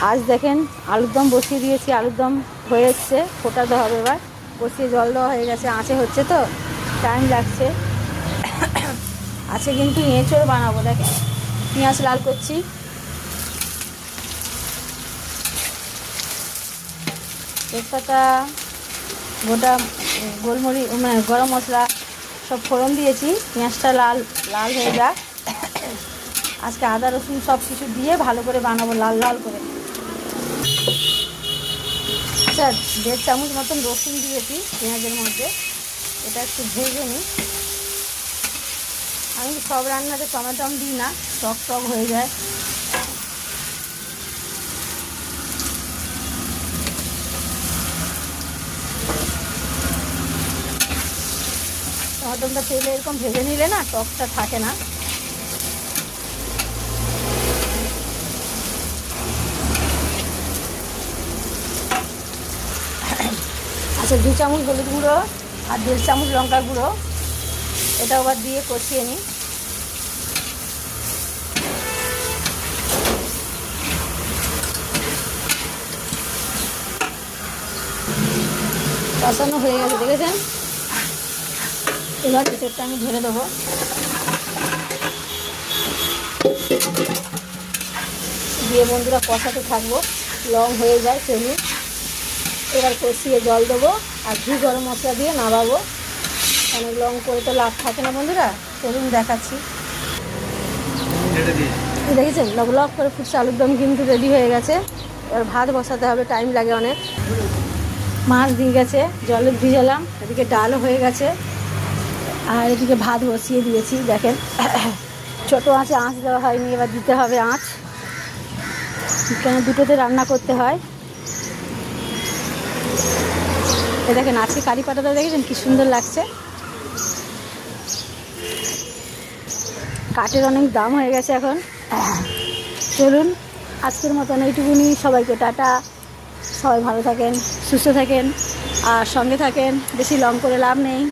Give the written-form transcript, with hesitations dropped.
আজ দেখেন আলুর দম বসিয়ে দিয়েছি, আলুর দম হয়ে এসছে, ফোটাতে হবে এবার। বসিয়ে জল দেওয়া হয়ে গেছে, আঁচে হচ্ছে তো টাইম লাগছে। আছে কিন্তু এঁচড় বানাবো, দেখেন পেঁয়াজ লাল করছি, তেজপাতা, গোটা গোলমরিচ মানে গরম মশলা সব ফোড়ন দিয়েছি। পেঁয়াজটা লাল লাল হয়ে যাক। আজকে আদা রসুন সব কিছু দিয়ে ভালো করে বানাবো, লাল লাল করে। আচ্ছা, 1.5 চামচ মতন রসুন দিয়েছি পেঁয়াজের মধ্যে, এটা একটু ভেজে নিই। আমি সব রান্নাতে টমেটো দিই না, টক টক হয়ে যায়। টমেটোটা তেলে এরকম ভেজে নিলে না টকটা থাকে না। আচ্ছা, 2 চামচ হলুদ গুঁড়ো আর 1.5 চামচ লঙ্কার গুঁড়ো, এটা আবার দিয়ে কষিয়ে নিই। কষানো হয়ে গেছে, দেখেছেন? এবার এঁচড়টা আমি ঢেলে দেবো। দিয়ে বন্ধুরা কষাতে থাকবো, লং হয়ে যায় চলুন। এবার কষিয়ে জল দেবো আর ঘি গরম মশলা দিয়ে নামাবো। অনেক লং করে তো লাভ থাকে না বন্ধুরা, চলুন দেখাচ্ছি। দেখেছেন লগ লগ করে ফুটছে, আলুর দম কিন্তু রেডি হয়ে গেছে। এবার ভাত বসাতে হবে, টাইম লাগে অনেক। মাছ দিয়ে গেছে, জলে ভিজালাম, এদিকে ডালও হয়ে গেছে, আর এদিকে ভাত বসিয়ে দিয়েছি। দেখেন ছোটো আঁচে আঁচ দেওয়া হয়নি, এবার দিতে হবে আঁচ, কেন দুটোতে রান্না করতে হয়। এ দেখেন আজকে কারি পাতাটা দেখেছেন কি সুন্দর লাগছে। কাঠের অনেক দাম হয়ে গেছে এখন। চলুন আজকের মতন এইটুকুনি, সবাইকে টাটা। সবাই ভালো থাকেন, সুস্থ থাকেন আর সঙ্গে থাকেন, বেশি লং করে লাভ নেই।